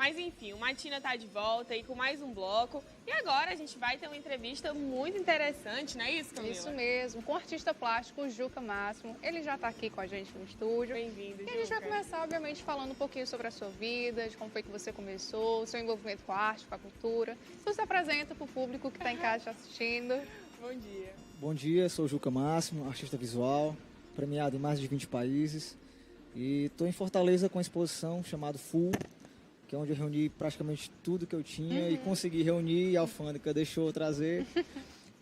Mas enfim, o Matina tá de volta aí com mais um bloco. E agora a gente vai ter uma entrevista muito interessante, não é isso, Camila? Isso mesmo, com o artista plástico o Juca Máximo. Ele já está aqui com a gente no estúdio. Bem-vindo, Juca. E a gente vai começar, obviamente, falando um pouquinho sobre a sua vida, de como foi que você começou, o seu envolvimento com a arte, com a cultura. Você se apresenta para o público que está em casa assistindo. Bom dia. Bom dia, sou o Juca Máximo, artista visual, premiado em mais de 20 países. E estou em Fortaleza com a exposição chamada Full, que é onde eu reuni praticamente tudo que eu tinha e consegui reunir e a alfândega deixou eu trazer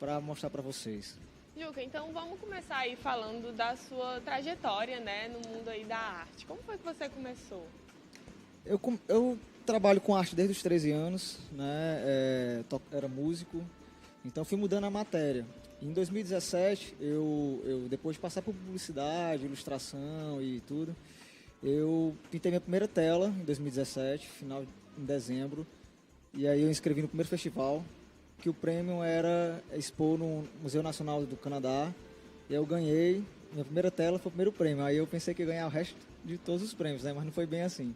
para mostrar para vocês. Juca, então vamos começar aí falando da sua trajetória, né, no mundo aí da arte. Como foi que você começou? Eu trabalho com arte desde os 13 anos, né, era músico, então fui mudando a matéria. Em 2017, eu depois de passar por publicidade, ilustração e tudo, eu pintei minha primeira tela em 2017, final em dezembro, e aí eu inscrevi no primeiro festival, que o prêmio era expor no Museu Nacional do Canadá, e eu ganhei, minha primeira tela foi o primeiro prêmio, aí eu pensei que ia ganhar o resto de todos os prêmios, né, mas não foi bem assim.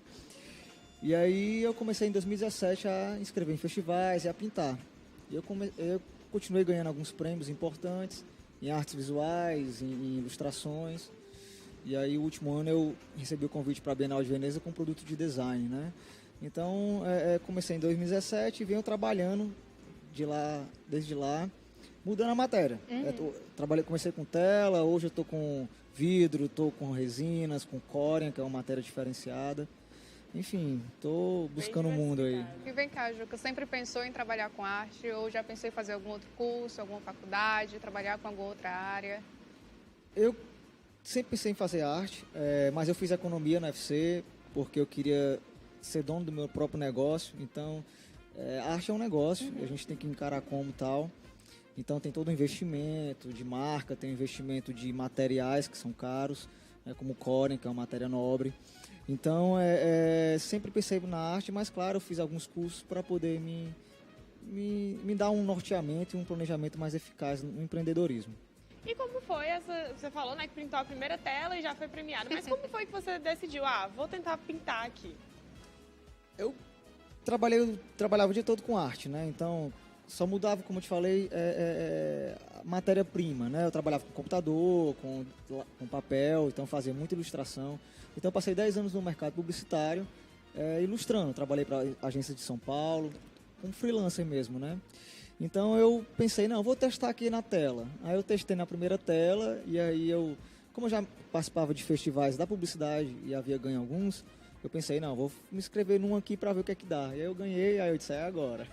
E aí eu comecei em 2017 a inscrever em festivais e a pintar. E eu continuei ganhando alguns prêmios importantes em artes visuais, em ilustrações. E aí, o último ano, eu recebi o convite para a Bienal de Veneza com produto de design, né? Então, comecei em 2017 e venho trabalhando desde lá, mudando a matéria. Comecei com tela, hoje eu estou com vidro, estou com resinas, com córea, que é uma matéria diferenciada. Enfim, estou buscando o mundo aí. E vem cá, Juca, sempre pensou em trabalhar com arte ou já pensou em fazer algum outro curso, alguma faculdade, trabalhar com alguma outra área? Eu sempre pensei em fazer arte, mas eu fiz economia na UFC porque eu queria ser dono do meu próprio negócio. Então, arte é um negócio, a gente tem que encarar como tal. Então, tem todo o investimento de marca, tem investimento de materiais que são caros, como o Corem, que é uma matéria nobre. Então, sempre pensei na arte, mas claro, eu fiz alguns cursos para poder me dar um norteamento e um planejamento mais eficaz no empreendedorismo. E como foi você falou, né, que pintou a primeira tela e já foi premiado, mas como foi que você decidiu, vou tentar pintar aqui? Eu trabalhava o dia todo com arte, né, então só mudava, como eu te falei, a matéria-prima, né? Eu trabalhava com computador, com papel, então fazia muita ilustração. Então eu passei 10 anos no mercado publicitário, ilustrando. Trabalhei para agências de São Paulo, como freelancer mesmo, né? Então eu pensei, não, vou testar aqui na tela. Aí eu testei na primeira tela e aí como eu já participava de festivais da publicidade e havia ganho alguns, eu pensei, não, vou me inscrever num aqui para ver o que é que dá. E aí eu ganhei, aí eu disse, agora.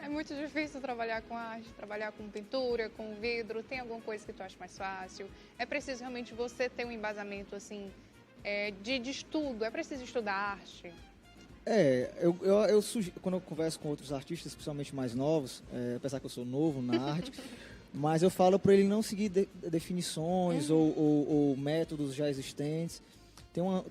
É muito difícil trabalhar com arte, trabalhar com pintura, com vidro. Tem alguma coisa que tu acha mais fácil? É preciso realmente você ter um embasamento, assim, de estudo? É preciso estudar arte? Quando eu converso com outros artistas, especialmente mais novos, apesar que eu sou novo na arte, mas eu falo para ele não seguir definições ou métodos já existentes.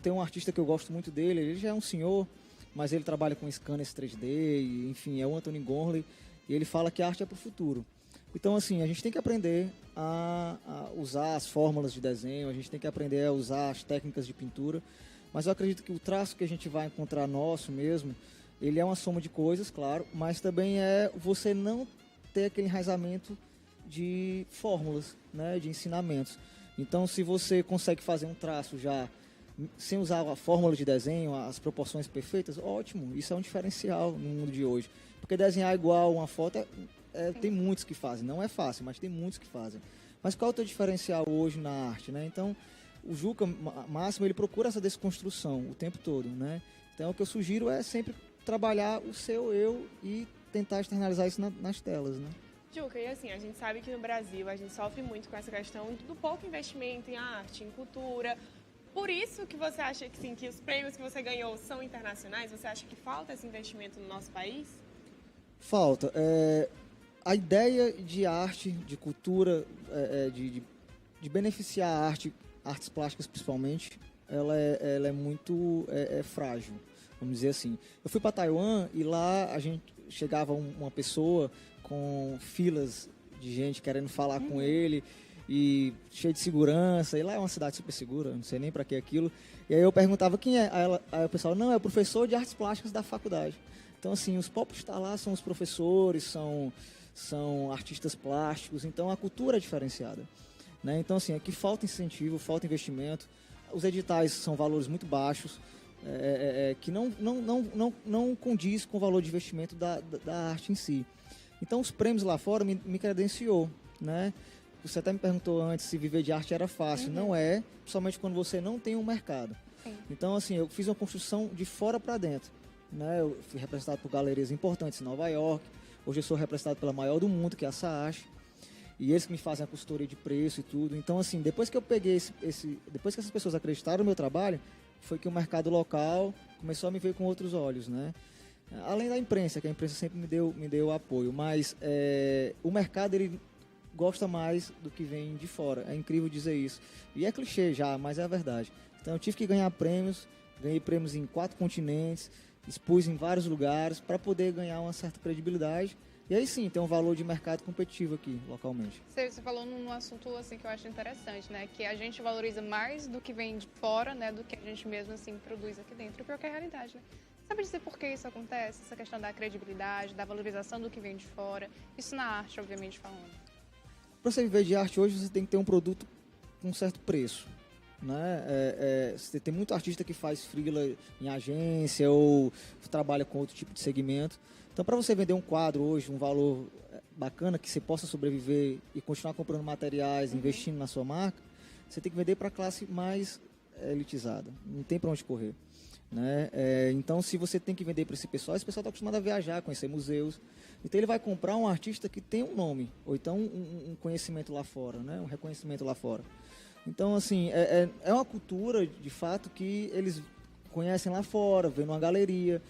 Tem um artista que eu gosto muito dele, ele já é um senhor, mas ele trabalha com scanners 3D, e, enfim, é o Anthony Gormley, e ele fala que a arte é para o futuro. Então, assim, a gente tem que aprender a usar as fórmulas de desenho, a gente tem que aprender a usar as técnicas de pintura, mas eu acredito que o traço que a gente vai encontrar nosso mesmo, ele é uma soma de coisas, claro, mas também é você não ter aquele enraizamento de fórmulas, né, de ensinamentos. Então, se você consegue fazer um traço já sem usar a fórmula de desenho, as proporções perfeitas, ótimo, isso é um diferencial no mundo de hoje. Porque desenhar igual uma foto, tem muitos que fazem, não é fácil, mas tem muitos que fazem. Mas qual é o teu diferencial hoje na arte, né? Então, o Juca Máximo, ele procura essa desconstrução o tempo todo, né? Então, o que eu sugiro é sempre trabalhar o seu eu e tentar externalizar isso nas telas, né? Juca, e assim, a gente sabe que no Brasil a gente sofre muito com essa questão do pouco investimento em arte, em cultura. Por isso que você acha que, sim, que os prêmios que você ganhou são internacionais? Você acha que falta esse investimento no nosso país? Falta. A ideia de arte, de cultura, de beneficiar a artes plásticas principalmente, ela é muito frágil, vamos dizer assim. Eu fui para Taiwan e lá a gente chegava uma pessoa com filas de gente querendo falar com ele. e cheio de segurança, e lá é uma cidade super segura, não sei nem para que aquilo. E aí eu perguntava quem é, aí o pessoal, não, é o professor de artes plásticas da faculdade. Então, assim, os popstars lá são os professores, são artistas plásticos, então a cultura é diferenciada, né? Então, assim, aqui falta incentivo, falta investimento, os editais são valores muito baixos, que não condiz com o valor de investimento da arte em si. Então, os prêmios lá fora me credenciou, né? Você até me perguntou antes se viver de arte era fácil. Não é, principalmente quando você não tem um mercado. Sim. Então, assim, eu fiz uma construção de fora para dentro, né? Eu fui representado por galerias importantes em Nova York. Hoje eu sou representado pela maior do mundo, que é a Saash. E eles que me fazem a consultoria de preço e tudo. Então, assim, depois que eu peguei depois que essas pessoas acreditaram no meu trabalho, foi que o mercado local começou a me ver com outros olhos, né? Além da imprensa, que a imprensa sempre me deu apoio. Mas o mercado, ele gosta mais do que vem de fora. É incrível dizer isso. E é clichê já, mas é a verdade. Então, eu tive que ganhar prêmios. Ganhei prêmios em 4 continentes. Expus em vários lugares para poder ganhar uma certa credibilidade. E aí sim, tem um valor de mercado competitivo aqui, localmente. Você falou num assunto assim, que eu acho interessante, né? Que a gente valoriza mais do que vem de fora, né? Do que a gente mesmo assim, produz aqui dentro. Pior que é a realidade, né? Sabe dizer por que isso acontece? Essa questão da credibilidade, da valorização do que vem de fora. Isso na arte, obviamente, falando. Para você viver de arte hoje, você tem que ter um produto com um certo preço, né? Você tem muito artista que faz freela em agência ou trabalha com outro tipo de segmento. Então, para você vender um quadro hoje, um valor bacana, que você possa sobreviver e continuar comprando materiais, investindo na sua marca, você tem que vender para a classe mais elitizada. Não tem para onde correr, né? Então, se você tem que vender para esse pessoal está acostumado a viajar, conhecer museus. Então, ele vai comprar um artista que tem um nome, ou então um conhecimento lá fora, né? Um reconhecimento lá fora. Então, assim, é uma cultura, de fato, que eles conhecem lá fora, vêm numa galeria.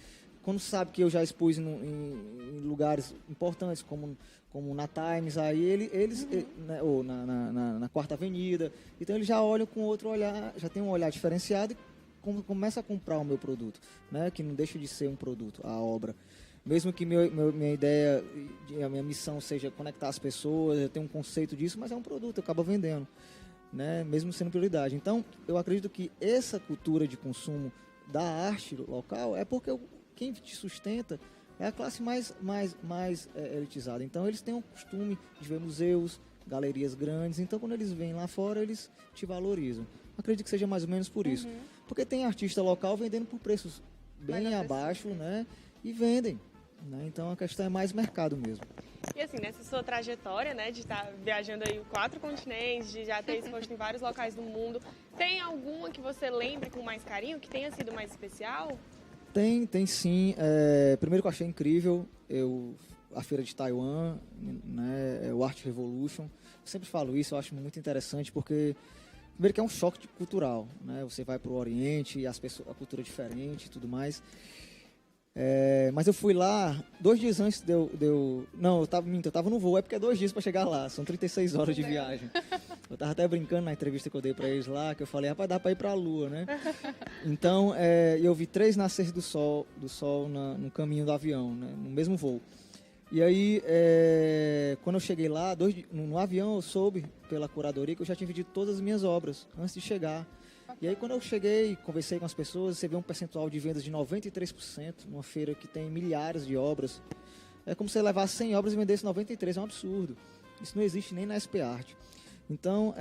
Quando sabe que eu já expus em lugares importantes, como na Times, aí eles né, ou na Quarta Avenida, então eles já olham com outro olhar, já tem um olhar diferenciado e começa a comprar o meu produto, né, que não deixa de ser um produto, a obra. Mesmo que minha ideia, a minha missão seja conectar as pessoas, eu tenho um conceito disso, mas é um produto, eu acabo vendendo, né, mesmo sendo prioridade. Então, eu acredito que essa cultura de consumo da arte local é porque quem te sustenta é a classe mais elitizada. Então, eles têm o costume de ver museus, galerias grandes. Então, quando eles vêm lá fora, eles te valorizam. Acredito que seja mais ou menos por isso. Porque tem artista local vendendo por preços bem abaixo, né? E vendem. Né? Então, a questão é mais mercado mesmo. E assim, nessa sua trajetória, né, de estar viajando aí 4 continentes, de já ter exposto em vários locais do mundo, tem alguma que você lembre com mais carinho, que tenha sido mais especial? Tem sim. Primeiro que eu achei incrível, a feira de Taiwan, né, o Art Revolution. Eu sempre falo isso, eu acho muito interessante, porque primeiro que é um choque cultural, né? Você vai para o Oriente, a cultura é diferente e tudo mais. Mas eu fui lá 2 dias antes Não, eu tava no voo, porque é 2 dias para chegar lá, são 36 horas de viagem. Eu tava até brincando na entrevista que eu dei para eles lá, que eu falei, rapaz, dá para ir para a Lua, né? Então, eu vi 3 nasceres do sol no caminho do avião, né? No mesmo voo. E aí, quando eu cheguei lá, no avião, eu soube pela curadoria que eu já tinha vendido todas as minhas obras antes de chegar. E aí, quando eu cheguei, conversei com as pessoas, você vê um percentual de vendas de 93%, numa feira que tem milhares de obras. É como se você levasse 100 obras e vendesse 93, é um absurdo. Isso não existe nem na SP Art. Então,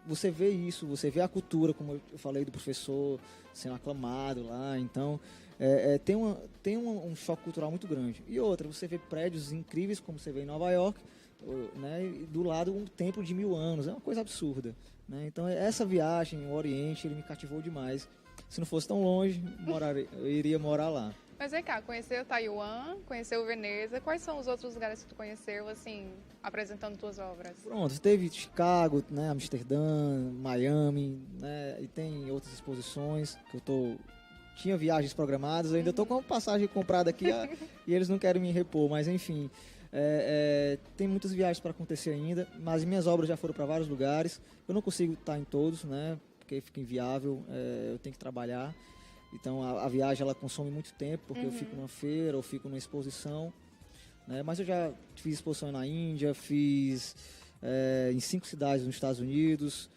você vê isso, você vê a cultura, como eu falei, do professor sendo aclamado lá. Então, tem um choque cultural muito grande. E outra, você vê prédios incríveis, como você vê em Nova York, né, e do lado um templo de 1000 anos. É uma coisa absurda. Né? Então, essa viagem, o Oriente, ele me cativou demais. Se não fosse tão longe, eu iria morar lá. Mas vem cá, conheceu Taiwan, conheceu Veneza, quais são os outros lugares que tu conheceu, assim, apresentando tuas obras? Pronto, teve Chicago, né, Amsterdã, Miami, né, e tem outras exposições que tinha viagens programadas, eu ainda estou com uma passagem comprada aqui e eles não querem me repor, mas enfim, tem muitas viagens para acontecer ainda, mas minhas obras já foram para vários lugares, eu não consigo estar em todos, né, porque fica inviável, eu tenho que trabalhar. Então, a viagem, ela consome muito tempo, porque eu fico numa feira ou fico numa exposição. Né? Mas eu já fiz exposição na Índia, fiz em 5 cidades nos Estados Unidos,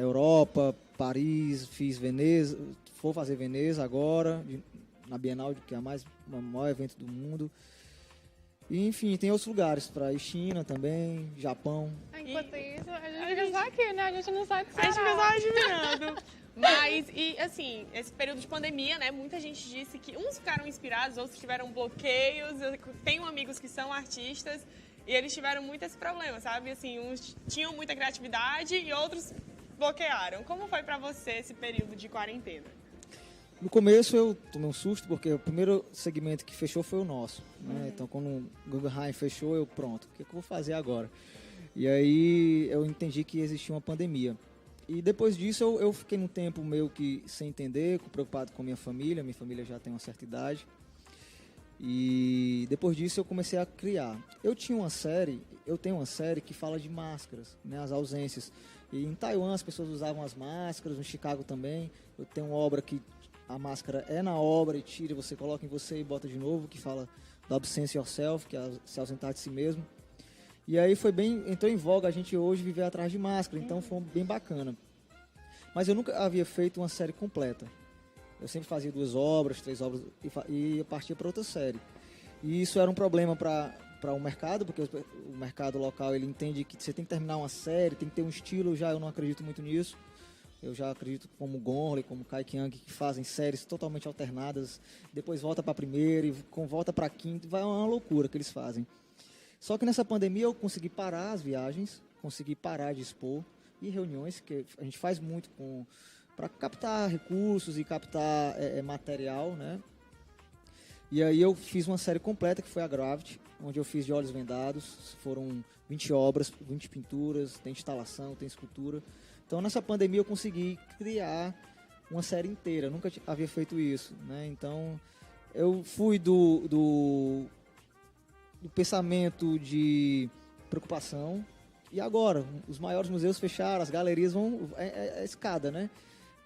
Europa, Paris, fiz Veneza, vou fazer Veneza agora, na Bienal, que é o maior evento do mundo. E, enfim, tem outros lugares para ir, China também, Japão. Enquanto isso, a gente fica só aqui, né? A gente não sai do A gente fica só admirando. Mas, e assim, esse período de pandemia, né? Muita gente disse que uns ficaram inspirados, outros tiveram bloqueios. Eu tenho amigos que são artistas e eles tiveram muito esse problema, sabe? Assim, uns tinham muita criatividade e outros bloquearam. Como foi pra você esse período de quarentena? No começo eu tomei um susto, porque o primeiro segmento que fechou foi o nosso, né? Então, quando o Guggenheim fechou, pronto, o que eu vou fazer agora? E aí eu entendi que existia uma pandemia. E depois disso eu fiquei um tempo meio que sem entender, preocupado com minha família já tem uma certa idade. E depois disso eu comecei a criar. Eu tenho uma série que fala de máscaras, né, as ausências. E em Taiwan as pessoas usavam as máscaras, no Chicago também. Eu tenho uma obra que a máscara é na obra e tira, você coloca em você e bota de novo, que fala da absence yourself, que é se ausentar de si mesmo. E aí entrou em voga a gente hoje viver atrás de máscara, então foi bem bacana. Mas eu nunca havia feito uma série completa. Eu sempre fazia 2 obras, 3 obras e partia para outra série. E isso era um problema para o mercado, porque o mercado local ele entende que você tem que terminar uma série, tem que ter um estilo, eu não acredito muito nisso. Eu já acredito como Gonley, como Kai Kiang, que fazem séries totalmente alternadas, depois volta para a primeira e volta para a quinta, vai uma loucura que eles fazem. Só que nessa pandemia eu consegui parar as viagens, consegui parar de expor e reuniões, que a gente faz muito para captar recursos e captar material, né? E aí eu fiz uma série completa, que foi a Gravity, onde eu fiz de olhos vendados, foram 20 obras, 20 pinturas, tem instalação, tem escultura. Então nessa pandemia eu consegui criar uma série inteira, nunca havia feito isso, né? Então eu fui do pensamento de preocupação. E agora, os maiores museus fecharam, as galerias vão... É escada, né?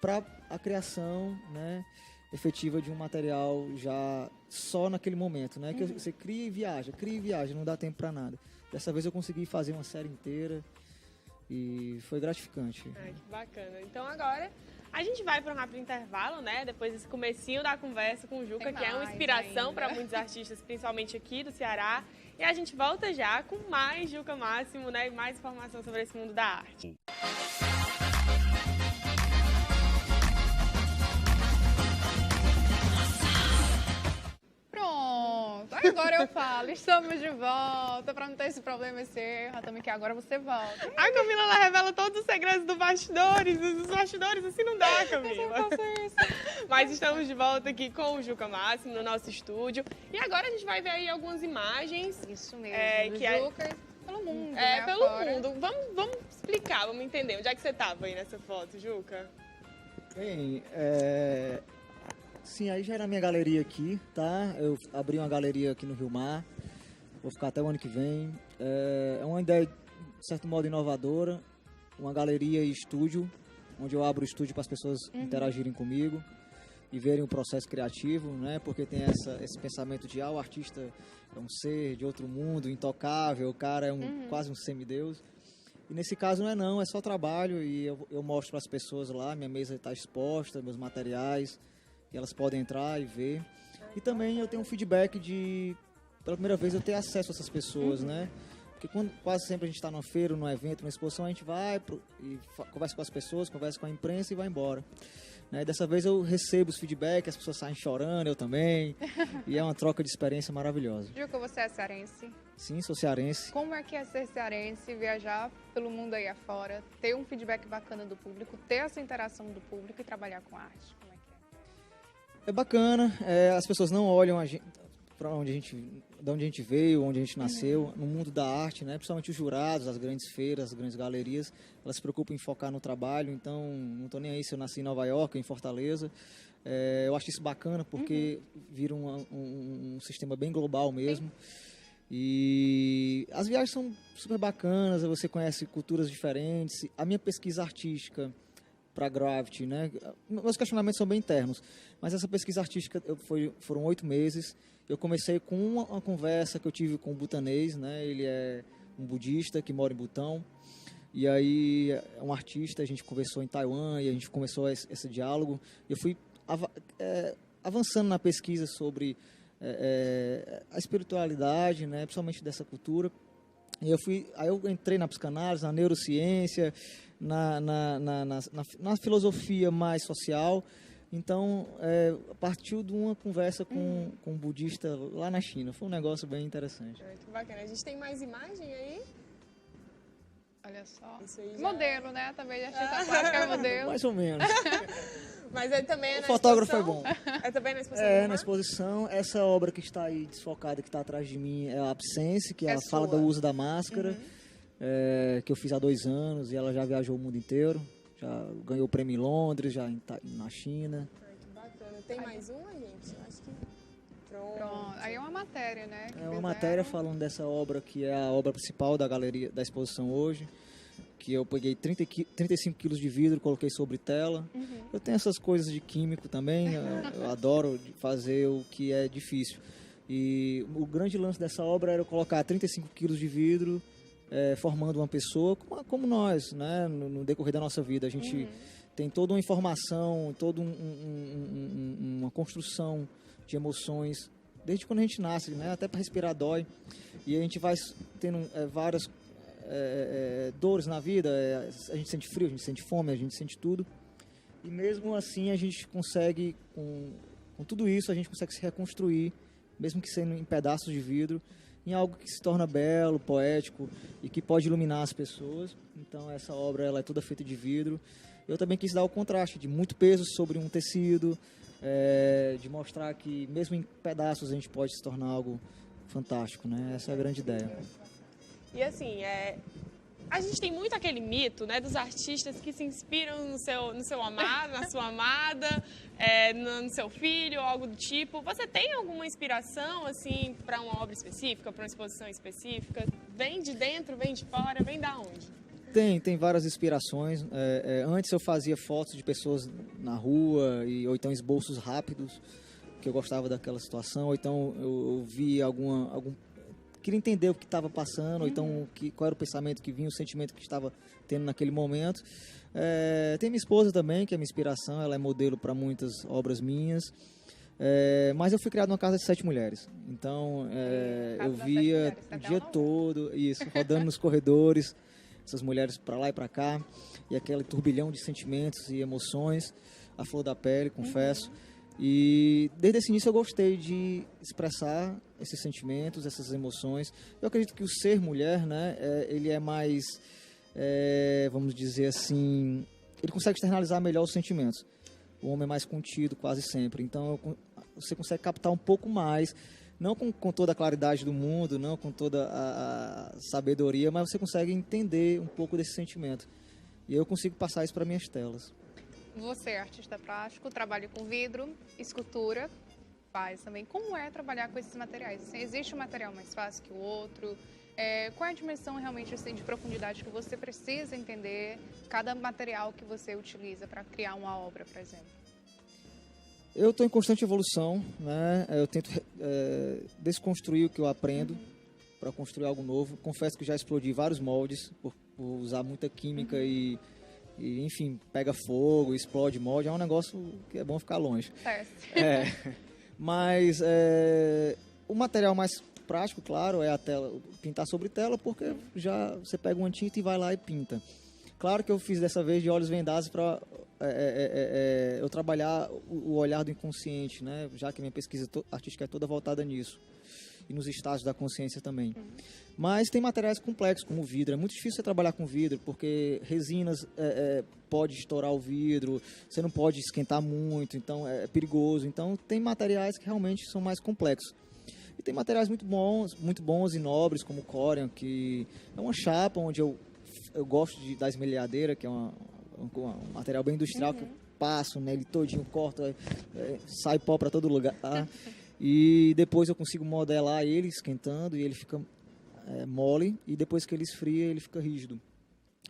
Para a criação, né, efetiva de um material já só naquele momento, né? Que você cria e viaja, não dá tempo para nada. Dessa vez eu consegui fazer uma série inteira e foi gratificante. Ai, que bacana. Então agora a gente vai para um rápido intervalo, né? Depois desse comecinho da conversa com o Juca, que é uma inspiração para muitos artistas, principalmente aqui do Ceará. E a gente volta já com mais Juca Máximo, né? E mais informação sobre esse mundo da arte. Pronto, agora eu falo, estamos de volta, para não ter esse problema, esse erro, também que agora você volta. A Camila, ela revela todos os segredos dos bastidores, assim não dá, Camila. Eu faço isso. Mas estamos de volta aqui com o Juca Máximo no nosso estúdio. E agora a gente vai ver aí algumas imagens. Isso mesmo, do Juca pelo mundo, né, pelo afora. mundo. Vamos explicar, vamos entender. Onde é que você estava aí nessa foto, Juca? Bem, sim, aí já era a minha galeria aqui, tá? Eu abri uma galeria aqui no Rio Mar, vou ficar até o ano que vem. É uma ideia, de certo modo, inovadora, uma galeria e estúdio, onde eu abro o estúdio para as pessoas interagirem comigo e verem o processo criativo, né? Porque tem esse pensamento de, o artista é um ser de outro mundo, intocável, o cara é quase um semideus. E nesse caso não é só trabalho e eu mostro para as pessoas lá, minha mesa está exposta, meus materiais, e elas podem entrar e ver. E também eu tenho um feedback pela primeira vez, eu ter acesso a essas pessoas, né? Porque quase sempre a gente está numa feira, num evento, numa exposição, a gente vai e conversa com as pessoas, conversa com a imprensa e vai embora. Né? Dessa vez eu recebo os feedbacks, as pessoas saem chorando, eu também. E é uma troca de experiência maravilhosa. Juca, você é cearense? Sim, sou cearense. Como é que é ser cearense, viajar pelo mundo aí afora, ter um feedback bacana do público, ter essa interação do público e trabalhar com arte? Como é que é? É bacana, as pessoas não olham a gente para de onde a gente veio, onde a gente nasceu, no mundo da arte, né? Principalmente os jurados, as grandes feiras, as grandes galerias, elas se preocupam em focar no trabalho, então não estou nem aí se eu nasci em Nova York, em Fortaleza. Eu acho isso bacana porque vira um sistema bem global mesmo. E as viagens são super bacanas, você conhece culturas diferentes. A minha pesquisa artística para Gravity, né? Meus questionamentos são bem internos, mas essa pesquisa artística foram 8 meses. Eu comecei com uma conversa que eu tive com o Butanês, né? Ele é um budista que mora em Butão. E aí, é um artista, a gente conversou em Taiwan e a gente começou esse diálogo. Eu fui avançando na pesquisa sobre a espiritualidade, né, principalmente dessa cultura. E aí eu entrei na psicanálise, na neurociência, na filosofia mais social. Então, partiu de uma conversa com um budista lá na China. Foi um negócio bem interessante. Muito bacana. A gente tem mais imagem aí? Olha só. Isso aí já modelo, né? Também já está claro que é modelo. Mais ou menos. Mas ele também é O na fotógrafo é exposição? bom. É também na exposição? É, do na Mar? exposição. Essa obra que está aí desfocada, que está atrás de mim, é a Absence, que É ela fala sua. do uso da máscara, que eu fiz há 2 anos, e ela já viajou o mundo inteiro. Já ganhou o prêmio em Londres, na China. Ai, que bacana. Tem mais uma, gente? Eu acho que... Pronto. Aí é uma matéria, né? que É uma fizeram. matéria falando dessa obra, que é a obra principal da galeria, da exposição hoje, que eu peguei 35 quilos de vidro, coloquei sobre tela. Eu tenho essas coisas de químico também, eu adoro fazer o que é difícil. E o grande lance dessa obra era eu colocar 35 quilos de vidro, formando uma pessoa como nós, né? No decorrer da nossa vida. A gente tem toda uma informação, toda uma construção de emoções, desde quando a gente nasce, né? Até para respirar dói. E a gente vai tendo várias dores na vida, a gente sente frio, a gente sente fome, a gente sente tudo. E mesmo assim a gente consegue, com tudo isso, a gente consegue se reconstruir, mesmo que sendo em pedaços de vidro, em algo que se torna belo, poético e que pode iluminar as pessoas. Então essa obra ela é toda feita de vidro. Eu também quis dar o contraste de muito peso sobre um tecido, de mostrar que mesmo em pedaços a gente pode se tornar algo fantástico, né? Essa é a grande ideia. E assim, a gente tem muito aquele mito, né, dos artistas que se inspiram no seu amado, na sua amada, no seu filho, ou algo do tipo. Você tem alguma inspiração, assim, para uma obra específica, para uma exposição específica? Vem de dentro, vem de fora, vem da onde? Tem várias inspirações. Antes eu fazia fotos de pessoas na rua, ou então esboços rápidos, que eu gostava daquela situação, ou então eu vi queria entender o que estava passando, ou então qual era o pensamento que vinha, o sentimento que estava tendo naquele momento. Tem minha esposa também, que é minha inspiração, ela é modelo para muitas obras minhas. Mas eu fui criado numa casa de 7 mulheres, então eu via o dia todo, isso, rodando nos corredores, essas mulheres para lá e para cá, e aquele turbilhão de sentimentos e emoções, a flor da pele, confesso. E desde esse início eu gostei de expressar esses sentimentos, essas emoções. Eu acredito que o ser mulher, né, ele é mais, vamos dizer assim, ele consegue externalizar melhor os sentimentos. O homem é mais contido quase sempre. Então você consegue captar um pouco mais, não com toda a claridade do mundo, não com toda a sabedoria, mas você consegue entender um pouco desse sentimento. E eu consigo passar isso para minhas telas. Você é artista plástico, trabalha com vidro, escultura, faz também. Como é trabalhar com esses materiais? Assim, existe um material mais fácil que o outro? Qual é a dimensão realmente assim, de profundidade que você precisa entender cada material que você utiliza para criar uma obra, por exemplo? Eu estou em constante evolução, né? Eu tento desconstruir o que eu aprendo para construir algo novo. Confesso que já explodi vários moldes por usar muita química e, enfim, pega fogo, explode molde. É um negócio que é bom ficar longe. Mas o material mais prático, claro, é a tela, pintar sobre tela, porque já você pega uma tinta e vai lá e pinta. Claro que eu fiz dessa vez de olhos vendados para eu trabalhar o olhar do inconsciente, né? Já que minha pesquisa artística é toda voltada nisso. E nos estados da consciência também. Mas tem materiais complexos, como o vidro. É muito difícil você trabalhar com vidro, porque resinas pode estourar o vidro, você não pode esquentar muito, então é perigoso. Então tem materiais que realmente são mais complexos. E tem materiais muito bons e nobres, como o Corian, que é uma chapa onde eu gosto da esmerilhadeira, que é um material bem industrial, que eu passo nele todinho, corto, sai pó para todo lugar. E depois eu consigo modelar ele esquentando e ele fica mole, e depois que ele esfria ele fica rígido.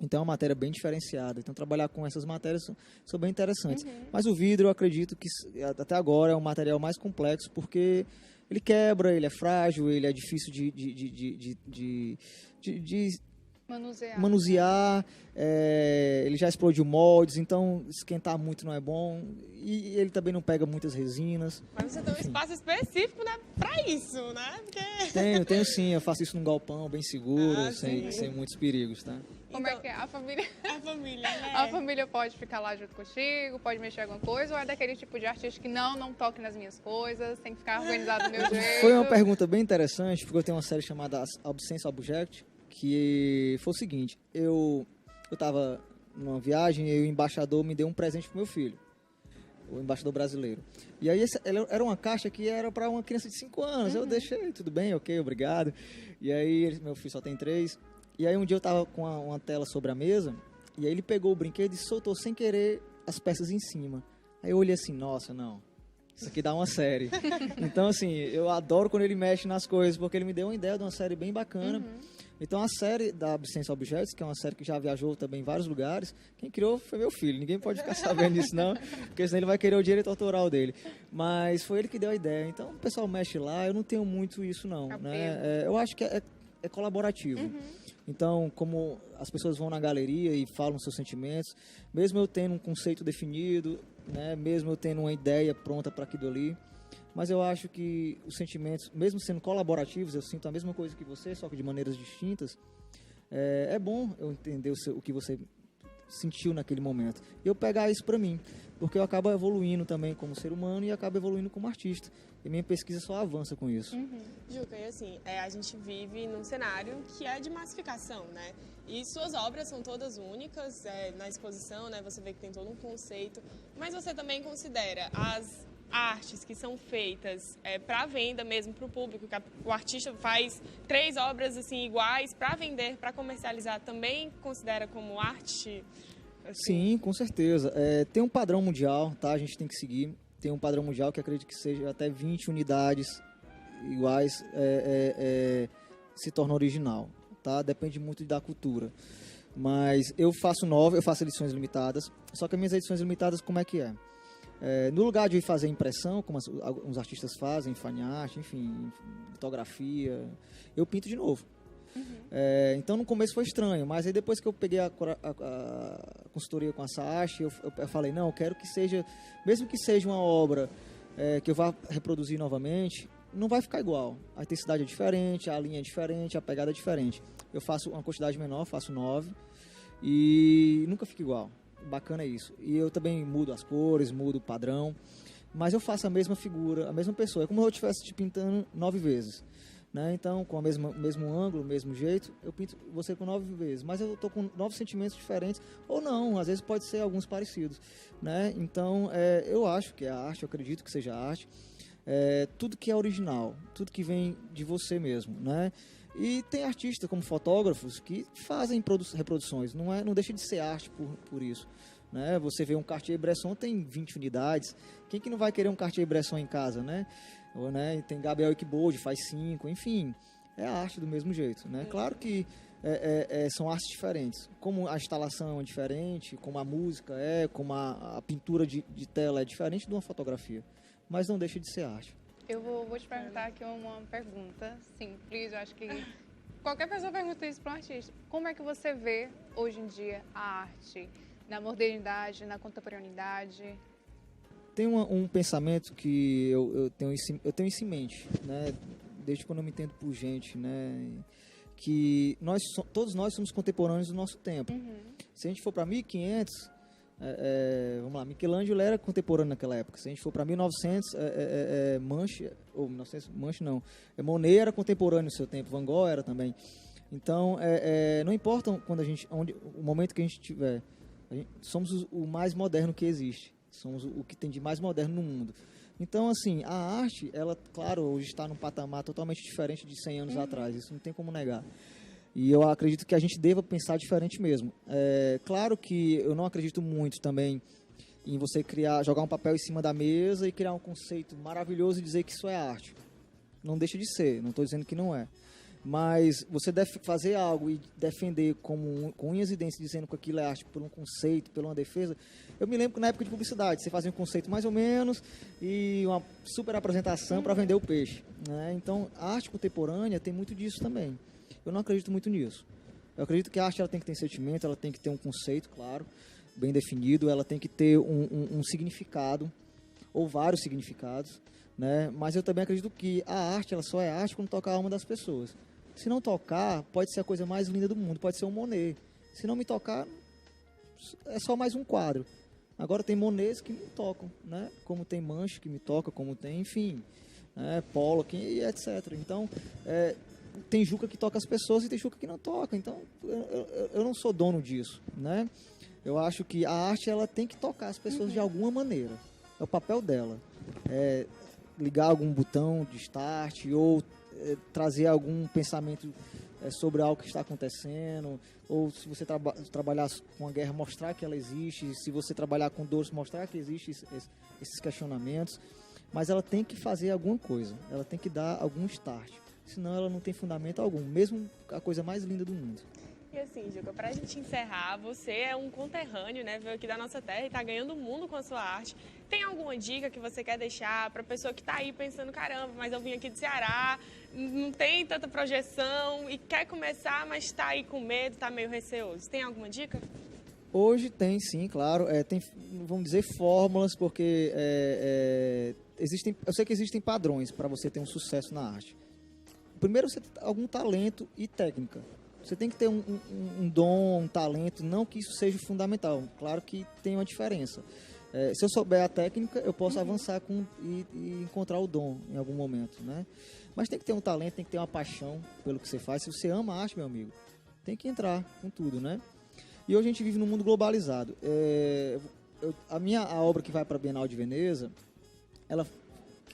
Então é uma matéria bem diferenciada. Então trabalhar com essas matérias são bem interessantes. Mas o vidro, eu acredito que até agora é o material mais complexo, porque ele quebra, ele é frágil, ele é difícil de manusear, ele já explodiu moldes, então esquentar muito não é bom, e ele também não pega muitas resinas. Mas você tem um espaço específico, né, pra isso, né? Porque... Tenho sim, eu faço isso num galpão bem seguro, sem muitos perigos, tá? Como é que é? A família, né? A família pode ficar lá junto contigo, pode mexer alguma coisa, ou é daquele tipo de artista que não toque nas minhas coisas, tem que ficar organizado do meu jeito? Foi uma pergunta bem interessante, porque eu tenho uma série chamada Absence Object, que foi o seguinte: eu estava numa viagem e o embaixador me deu um presente pro meu filho, o embaixador brasileiro. E aí era uma caixa que era para uma criança de 5 anos. Eu deixei, tudo bem, ok, obrigado. E aí meu filho só tem 3. E aí um dia eu estava com uma tela sobre a mesa, e aí ele pegou o brinquedo e soltou sem querer as peças em cima. Aí eu olhei assim, nossa, não, isso aqui dá uma série. Então, assim, eu adoro quando ele mexe nas coisas, porque ele me deu uma ideia de uma série bem bacana. Então, a série da Absence Objects, que é uma série que já viajou também em vários lugares, quem criou foi meu filho. Ninguém pode ficar sabendo disso, não, porque senão ele vai querer o direito autoral dele. Mas foi ele que deu a ideia. Então, o pessoal mexe lá, eu não tenho muito isso, não. Né? Eu acho que é colaborativo. Então, como as pessoas vão na galeria e falam seus sentimentos, mesmo eu tendo um conceito definido, né, mesmo eu tendo uma ideia pronta para aquilo ali, mas eu acho que os sentimentos, mesmo sendo colaborativos, eu sinto a mesma coisa que você, só que de maneiras distintas. É bom eu entender o que você sentiu naquele momento e eu pegar isso para mim, porque eu acabo evoluindo também como ser humano e acabo evoluindo como artista, e minha pesquisa só avança com isso. Juca, e assim, a gente vive num cenário que é de massificação, né? E suas obras são todas únicas, na exposição, né? Você vê que tem todo um conceito, mas você também considera as artes que são feitas para venda mesmo, para o público, que o artista faz 3 obras assim iguais para vender, para comercializar, também considera como arte? Assim? Sim, com certeza. Tem um padrão mundial, tá? A gente tem que seguir. Tem um padrão mundial que acredito que seja até 20 unidades iguais se torna original, tá? Depende muito da cultura. Mas eu faço edições limitadas, só que as minhas edições limitadas, como é que é? No lugar de fazer impressão, como alguns artistas fazem, fine art, enfim, litografia, eu pinto de novo. Então no começo foi estranho, mas aí depois que eu peguei a consultoria com a Saashi, eu falei, não, eu quero que seja, mesmo que seja uma obra que eu vá reproduzir novamente, não vai ficar igual. A intensidade é diferente, a linha é diferente, a pegada é diferente. Eu faço uma quantidade menor, faço 9 e nunca fica igual. Bacana é isso. E eu também mudo as cores, mudo o padrão, mas eu faço a mesma figura, a mesma pessoa. É como se eu estivesse te pintando 9 vezes. Né? Então, com o mesmo ângulo, o mesmo jeito, eu pinto você com 9 vezes. Mas eu estou com 9 sentimentos diferentes, ou não, às vezes pode ser alguns parecidos. Né? Então, eu acho que é arte, eu acredito que seja arte. Tudo que é original, tudo que vem de você mesmo. Né? E tem artistas como fotógrafos que fazem reproduções, não deixa de ser arte por isso. Né? Você vê um Cartier-Bresson, tem 20 unidades, quem que não vai querer um Cartier-Bresson em casa, né? Né? Tem Gabriel Iqbal, faz 5, enfim, é arte do mesmo jeito. Né? Claro que são artes diferentes, como a instalação é diferente, como a música como a pintura de tela é diferente de uma fotografia, mas não deixa de ser arte. Eu vou te perguntar aqui uma pergunta simples, eu acho que qualquer pessoa pergunta isso para um artista. Como é que você vê hoje em dia a arte, na modernidade, na contemporaneidade? Tem um pensamento que eu tenho isso em mente, né? Desde quando eu me entendo por gente, né? Que todos nós somos contemporâneos do nosso tempo. Se a gente for para 1500, vamos lá, Michelangelo era contemporâneo naquela época. Se a gente for para 1900, Monet era contemporâneo no seu tempo, Van Gogh era também. Então, não importa o momento que a gente tiver, somos o mais moderno que existe. Somos o que tem de mais moderno no mundo. Então, assim, a arte, ela, claro, hoje está num patamar totalmente diferente de 100 anos atrás. Isso não tem como negar. E eu acredito que a gente deva pensar diferente mesmo. Claro que eu não acredito muito também em você jogar um papel em cima da mesa e criar um conceito maravilhoso e dizer que isso é arte. Não deixa de ser, não estou dizendo que não é. Mas você deve fazer algo e defender com unhas e dentes, dizendo que aquilo é arte por um conceito, por uma defesa. Eu me lembro que na época de publicidade, você fazia um conceito mais ou menos e uma super apresentação para vender o peixe, né? Então, a arte contemporânea tem muito disso também. Eu não acredito muito nisso. Eu acredito que a arte ela tem que ter sentimento, ela tem que ter um conceito, claro, bem definido, ela tem que ter um significado, ou vários significados, né? Mas eu também acredito que a arte ela só é arte quando toca a alma das pessoas. Se não tocar, pode ser a coisa mais linda do mundo, pode ser um Monet. Se não me tocar, é só mais um quadro. Agora tem Monets que me tocam, né? Como tem Manche que me toca, como tem, enfim, né? Pollock e etc. Então, tem Juca que toca as pessoas e tem Juca que não toca. Então, eu não sou dono disso, né? Eu acho que a arte ela tem que tocar as pessoas de alguma maneira. É o papel dela. Ligar algum botão de start ou trazer algum pensamento sobre algo que está acontecendo, ou se você trabalhar com a guerra, mostrar que ela existe, se você trabalhar com dores, mostrar que existem esses questionamentos, mas ela tem que fazer alguma coisa, ela tem que dar algum start, senão ela não tem fundamento algum, mesmo a coisa mais linda do mundo. E assim, Juca, pra gente encerrar, você é um conterrâneo, né? Veio aqui da nossa terra e tá ganhando o mundo com a sua arte. Tem alguma dica que você quer deixar pra pessoa que tá aí pensando, caramba, mas eu vim aqui do Ceará, não tem tanta projeção e quer começar, mas tá aí com medo, tá meio receoso. Tem alguma dica? Hoje tem, sim, claro. Tem, vamos dizer, fórmulas, porque eu sei que existem padrões para você ter um sucesso na arte. Primeiro, você tem algum talento e técnica. Você tem que ter um dom, um talento, não que isso seja fundamental. Claro que tem uma diferença. Se eu souber a técnica, eu posso avançar e encontrar o dom em algum momento, né? Mas tem que ter um talento, tem que ter uma paixão pelo que você faz. Se você ama a arte, meu amigo, tem que entrar com tudo, né? E hoje a gente vive num mundo globalizado. A obra que vai para a Bienal de Veneza,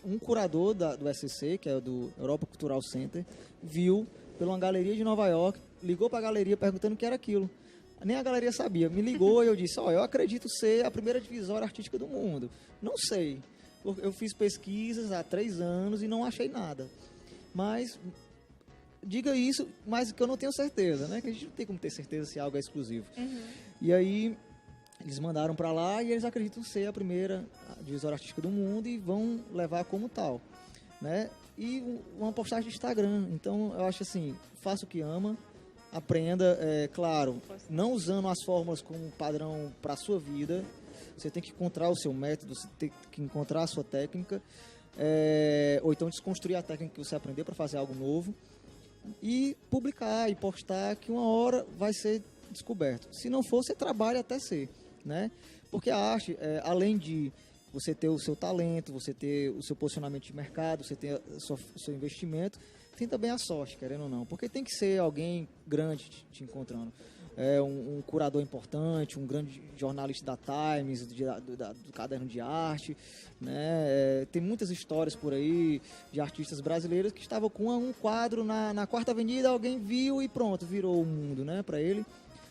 um curador do SCC, que é do Europa Cultural Center, viu pela uma galeria de Nova York, ligou para a galeria perguntando o que era aquilo. Nem a galeria sabia. Me ligou e eu disse, eu acredito ser a primeira divisória artística do mundo. Não sei. Eu fiz pesquisas há 3 anos e não achei nada. Mas, diga isso, mas que eu não tenho certeza, né? Que a gente não tem como ter certeza se algo é exclusivo. E aí, eles mandaram para lá e eles acreditam ser a primeira divisória artística do mundo e vão levar como tal, né? E uma postagem de Instagram. Então, eu acho assim, faça o que ama, aprenda, claro, não usando as fórmulas como padrão para a sua vida. Você tem que encontrar o seu método, você tem que encontrar a sua técnica, ou então desconstruir a técnica que você aprendeu para fazer algo novo e publicar e postar que uma hora vai ser descoberto. Se não for, você trabalha até ser, né? Porque a arte, além de você ter o seu talento, você ter o seu posicionamento de mercado, você ter o seu investimento, tem também a sorte, querendo ou não. Porque tem que ser alguém grande te encontrando. Um curador importante, um grande jornalista da Times, do Caderno de Arte, né? Tem muitas histórias por aí de artistas brasileiros que estavam com um quadro na Quarta Avenida, alguém viu e pronto, virou o mundo, né, para ele.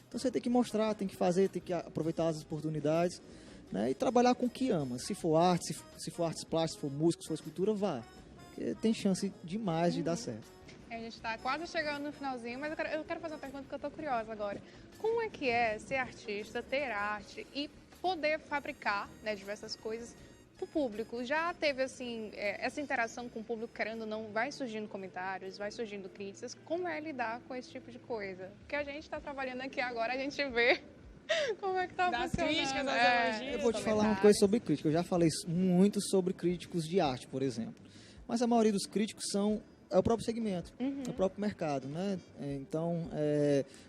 Então você tem que mostrar, tem que fazer, tem que aproveitar as oportunidades, né, e trabalhar com o que ama. Se for arte, se for artes plásticas, se for música, se for escultura, vá. Porque tem chance demais de dar certo. A gente está quase chegando no finalzinho, mas eu quero fazer uma pergunta que eu estou curiosa agora. Como é que é ser artista, ter arte e poder fabricar, né, diversas coisas para o público? Já teve, assim, essa interação com o público, querendo ou não, vai surgindo comentários, vai surgindo críticas. Como é lidar com esse tipo de coisa? Porque a gente está trabalhando aqui agora, a gente vê como é que está funcionando. Críticas, das elogios. Eu vou te falar uma coisa sobre crítica. Eu já falei muito sobre críticos de arte, por exemplo. Mas a maioria dos críticos é o próprio segmento, é o próprio mercado, né? Então,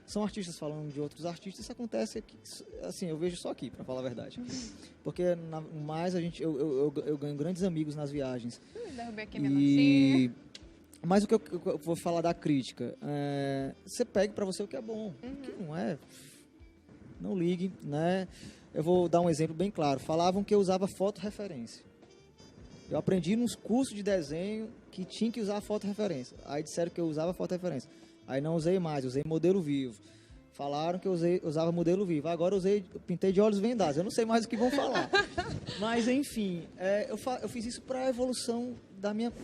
são artistas falando de outros artistas. Isso acontece aqui, assim, eu vejo só aqui, para falar a verdade. Porque mais eu ganho grandes amigos nas viagens. Derrubei aqui minha notinha. Mas o que eu vou falar da crítica, você pegue para você o que é bom, o que não é, não ligue, né? Eu vou dar um exemplo bem claro. Falavam que eu usava foto-referência. Eu aprendi nos cursos de desenho que tinha que usar foto-referência. Aí disseram que eu usava foto-referência. Aí não usei mais, usei modelo vivo. Falaram que eu usava modelo vivo. Agora eu pintei de olhos vendados. Eu não sei mais o que vão falar. Mas, enfim, eu fiz isso para a evolução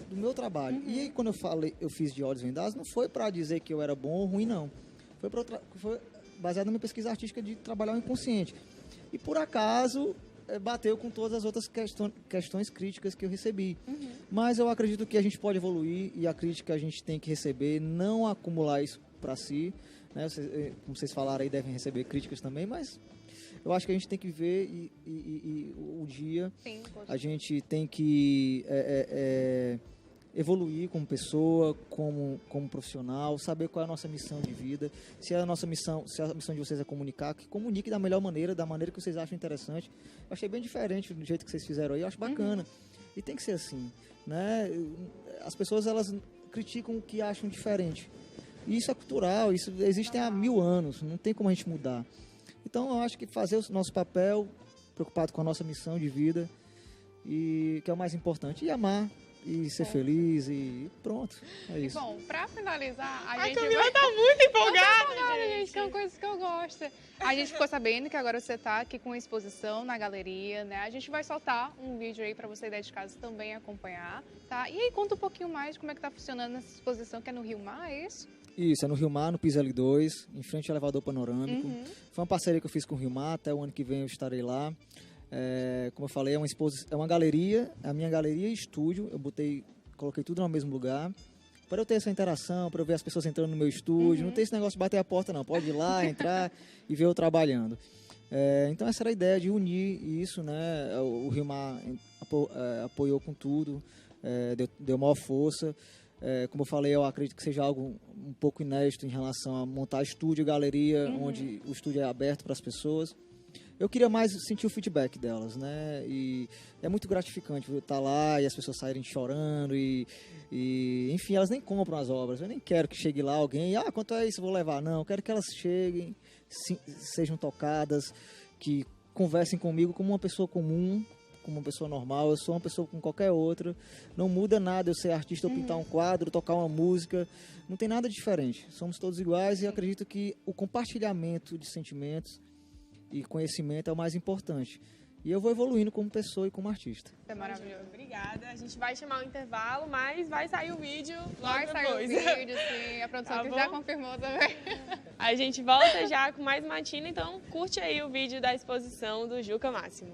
do meu trabalho. E aí, quando eu fiz de Olhos Vendados, não foi para dizer que eu era bom ou ruim, não. Foi baseado na minha pesquisa artística de trabalhar o inconsciente. E, por acaso, bateu com todas as outras questões críticas que eu recebi. Mas eu acredito que a gente pode evoluir e a crítica a gente tem que receber, não acumular isso para si. Né? Como vocês falaram aí, devem receber críticas também, mas eu acho que a gente tem que ver o dia. Sim, a gente tem que evoluir como pessoa, como profissional, saber qual é a nossa missão de vida. Se a missão de vocês é comunicar, que comunique da melhor maneira, da maneira que vocês acham interessante. Eu achei bem diferente do jeito que vocês fizeram aí, eu acho bacana. E tem que ser assim, né? As pessoas, elas criticam o que acham diferente. E isso é cultural, isso existe há 1000 anos, não tem como a gente mudar. Então, eu acho que fazer o nosso papel, preocupado com a nossa missão de vida, e que é o mais importante, e amar, e ser feliz, e pronto, é isso. Bom, pra finalizar, A Camila tá muito empolgada, gente, são coisas que eu gosto. A gente ficou sabendo que agora você tá aqui com a exposição na galeria, né? A gente vai soltar um vídeo aí pra você daí de casa também acompanhar, tá? E aí, conta um pouquinho mais como é que tá funcionando essa exposição, que é no Rio Mar, é isso? Isso, é no Rio Mar, no piso L2, em frente ao elevador panorâmico. Foi uma parceria que eu fiz com o Rio Mar, até o ano que vem eu estarei lá. Como eu falei, é uma galeria, a minha galeria e estúdio, eu coloquei tudo no mesmo lugar, para eu ter essa interação, para eu ver as pessoas entrando no meu estúdio, não tem esse negócio de bater a porta não, pode ir lá, entrar e ver eu trabalhando. Então essa era a ideia de unir isso, né? O Rio Mar apoiou com tudo, deu maior força. Como eu falei, eu acredito que seja algo um pouco inédito em relação a montar estúdio e galeria, onde o estúdio é aberto para as pessoas. Eu queria mais sentir o feedback delas, né? E é muito gratificante estar lá e as pessoas saírem chorando enfim, elas nem compram as obras. Eu nem quero que chegue lá alguém e, quanto é isso, eu vou levar. Não, eu quero que elas cheguem, sejam tocadas, que conversem comigo como uma pessoa comum, como uma pessoa normal. Eu sou uma pessoa como qualquer outra. Não muda nada eu ser artista ou pintar um quadro, tocar uma música. Não tem nada diferente. Somos todos iguais e eu acredito que o compartilhamento de sentimentos e conhecimento é o mais importante. E eu vou evoluindo como pessoa e como artista. É maravilhoso. Obrigada. A gente vai chamar o intervalo, mas vai sair o vídeo logo Vai sair o depois. vídeo, sim. A produção Tá que bom? já confirmou também. A gente volta já com mais matina, então curte aí o vídeo da exposição do Juca Máximo.